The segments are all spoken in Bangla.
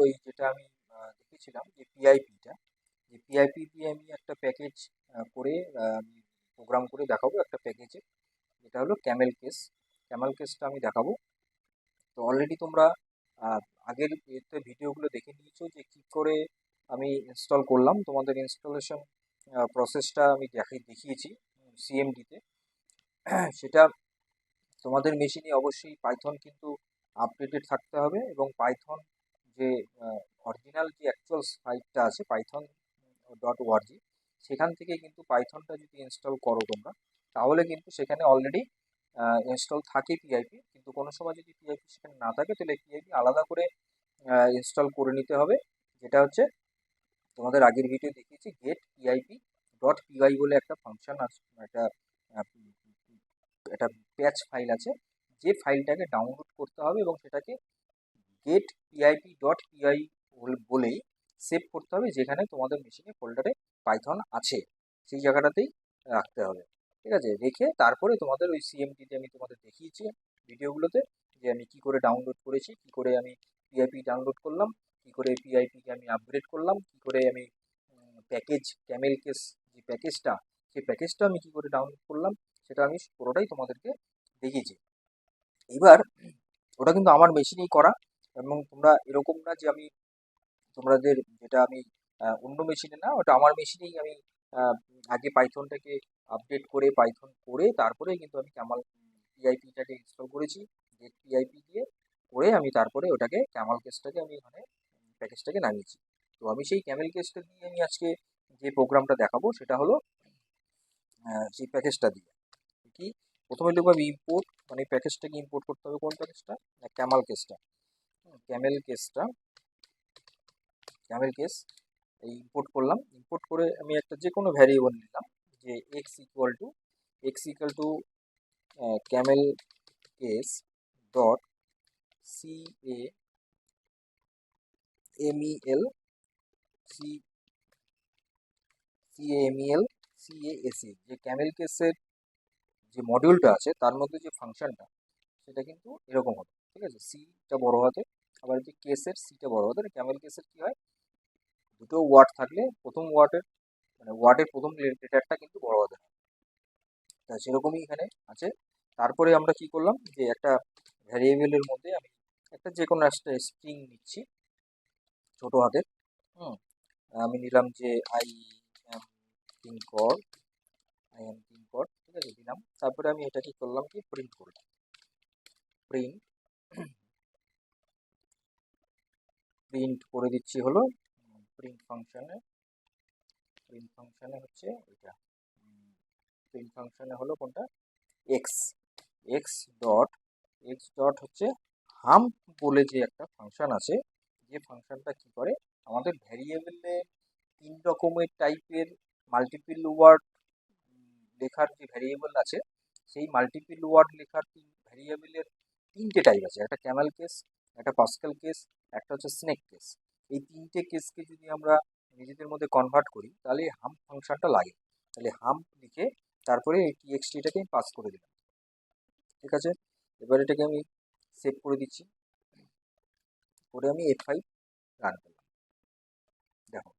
ওই যেটা আমি দেখেছিলাম যে পিআইপিটা, যে পিআইপি দিয়ে আমি একটা প্যাকেজ করে আমি প্রোগ্রাম করে দেখাবো একটা প্যাকেজে, যেটা হলো ক্যামেল কেস। ক্যামেল কেসটা আমি দেখাবো। তো অলরেডি তোমরা আহ, আগের এতে ভিডিওগুলো দেখে নিয়েছো যে কী করে আমি ইনস্টল করলাম। তোমাদের ইনস্টলেশন প্রসেসটা আমি দেখিয়েছি সিএমডিতে। সেটা তোমাদের মেশিনে অবশ্যই পাইথন কিন্তু আপডেটেড থাকতে হবে, এবং পাইথন যে অরিজিনাল যে অ্যাকচুয়াল সাইটটা আছে python.org, সেখান থেকে কিন্তু পাইথনটা যদি ইনস্টল করো তোমরা, তাহলে কিন্তু সেখানে অলরেডি ইনস্টল থাকে পিআইপি। কিন্তু কোনো সময় যদি পিআইপি সেখানে না থাকে, তাহলে পিআইপি আলাদা করে ইনস্টল করে নিতে হবে। যেটা হচ্ছে তোমাদের আগের ভিডিও দেখিয়েছি, গেট পিআইপি ডট পিওয়াই বলে একটা ফাংশন আছে, একটা আহ, একটা প্যাচ ফাইল আছে, যে ফাইলটাকে ডাউনলোড করতে হবে এবং সেটাকে গেট পিআইপি ডট পিআই বলেই সেভ করতে হবে, যেখানে তোমাদের মেশিনে ফোল্ডারে পাইথন আছে সেই জায়গাটাতেই রাখতে হবে। ঠিক আছে, রেখে তারপরে তোমাদের ওই সিএমডিতে আমি তোমাদের দেখিয়েছি ভিডিওগুলোতে যে আমি কি করে ডাউনলোড করেছি, কি করে আমি পিআইপি ডাউনলোড করলাম, কি করে পিআইপিকে আমি আপগ্রেড করলাম, কি করে আমি প্যাকেজ ক্যামেল কেস যে প্যাকেজটা, সেই প্যাকেজটা আমি কি করে ডাউনলোড করলাম, সেটা আমি পুরোটাই তোমাদেরকে দেখিয়েছি। এবার ওটা কিন্তু আমার মেশিনেই করা, এবং তোমরা এরকম না যে আমি তোমাদের যেটা আমি অন্য মেশিনে না, ওটা আমার মেশিনেই আমি আগে পাইথনটাকে আপডেট করে পাইথন করে তারপরে কিন্তু আমি ক্যামাল পিআইপিটাকে ইনস্টল করেছি। গেট পিআইপি দিয়ে করে আমি তারপরে ওটাকে ক্যামাল কেসটাকে আমি এখানে প্যাকেজটাকে নামিয়েছি। তো আমি সেই ক্যামেল কেসটা দিয়ে আমি আজকে যে প্রোগ্রামটা দেখাবো সেটা হলো সেই প্যাকেজটা দিয়ে কি, প্রথমে লিখবো আমি ইম্পোর্ট, মানে প্যাকেজটাকে ইম্পোর্ট করতে হবে। কোন প্যাকেজটা? ক্যামাল কেসটা। ক্যামেল কেসটা, ক্যামেল কেস এই ইম্পোর্ট করলাম। ইম্পোর্ট করে আমি একটা যে কোনো ভ্যারিয়েবল নিলাম, যে x equal to camel case dot C A M E L C C M E L C A S E, যে ক্যামেল কেসের যে মডিউলটা আছে তার মধ্যে যে ফাংশনটা, সেটা কিন্তু এরকম হবে। ঠিক আছে, সিটা বড় হাতে, আবার যে কেসের সিটা বড় হাতে। ক্যামেল কেসের কি হয়, দুটো ওয়ার্ড থাকলে প্রথম ওয়ার্ডের মানে ওয়ার্ডের প্রথম লেটারটা কিন্তু বড় হাতে হয়। তা সেরকমই এখানে আছে। তারপরে আমরা কি করলাম, যে একটা ভ্যারিয়েবলের মধ্যে আমি একটা যে কোনো একটা স্ট্রিং নিচ্ছি ছোট হাতের। হুম, আমি নিলাম যে এম কিঙ্কর আই এম কিঙ্কর। ঠিক আছে, দিলাম। তারপরে আমি এটা কি করলাম, কি প্রিন্ট করলাম। প্রিন্ট প্রিন্ট করে দিচ্ছি হলো প্রিন্ট ফাংশনে। প্রিন্ট ফাংশনে হচ্ছে এটা, প্রিন্ট ফাংশনে হলো কোনটা, x x dot x dot হচ্ছে হাম্প বলে যে একটা ফাংশন আছে, যে ফাংশনটা কি করে, আমাদের ভ্যারিয়েবলে তিন রকমের টাইপের মাল্টিপল ওয়ার্ড লেখার যে ভ্যারিয়েবল আছে, সেই মাল্টিপল ওয়ার্ড লেখার ভ্যারিয়েবলের তিনটে টাইপ আছে, একটা ক্যামেল কেস, একটা পাস্কেল কেস, একটা হচ্ছে স্নেক কেস। এই তিনটে কেসকে যদি আমরা নিজেদের মধ্যে কনভার্ট করি, তাহলে হাম্প ফাংশনটা লাগে। তাহলে হাম্প লিখে তারপরে এই টিএক্সটিটাকে আমি পাস করে দিলাম। ঠিক আছে, এবার এটাকে আমি সেভ করে দিচ্ছি, করে আমি F5 রান করলাম। দেখো,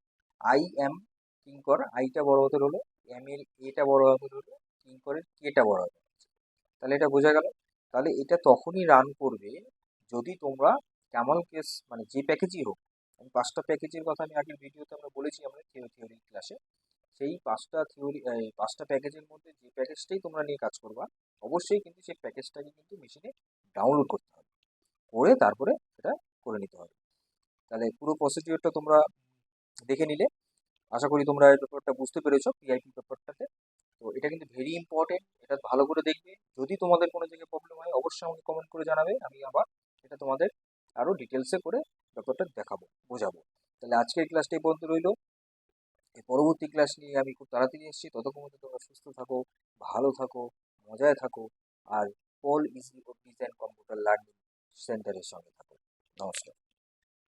আই এম কিঙ্কর, আইটা বড় হাতের হলো, এম এর এটা বড় হাতের হলো, কিঙ্করের কেটা বড় হাতের। তাহলে এটা বোঝা গেল। তাহলে এটা তখনই রান করবে যদি তোমরা ক্যামল কেস মানে যে প্যাকেজই হোক, আমি 5টা প্যাকেজের কথা আমি আগের ভিডিওতে আমরা বলেছি আমাদের থিওরি ক্লাসে, সেই 5টা প্যাকেজের মধ্যে যে প্যাকেজটাই তোমরা নিয়ে কাজ করবা, অবশ্যই কিন্তু সেই প্যাকেজটাকে কিন্তু মেশিনে ডাউনলোড করতে হবে, করে তারপরে সেটা করে নিতে হবে। তাহলে পুরো প্রসিডিওরটা তোমরা দেখে নিলে, আশা করি তোমরা এই ব্যাপারটা বুঝতে পেরেছো পিআইপি ব্যাপারটাতে। তো এটা কিন্তু ভেরি ইম্পর্টেন্ট, এটা ভালো করে দেখবে। যদি তোমাদের কোনো জায়গায় প্রবলেম হয়, অবশ্যই আমাকে কমেন্ট করে জানাবে, আমি আবার এটা তোমাদের আরও ডিটেলসে করে ব্যাপারটা দেখাবো, বোঝাবো। তাহলে আজকের ক্লাসটা এই পর্যন্ত রইলো। এই পরবর্তী ক্লাস নিয়ে আমি খুব তাড়াতাড়ি এসেছি। ততক্ষণ মধ্যে তোমরা সুস্থ থাকো, ভালো থাকো, মজায় থাকো, আর পল ইজি ডিজাইন কম্পিউটার লার্নিং সেন্টারের সঙ্গে থাকো। নমস্কার।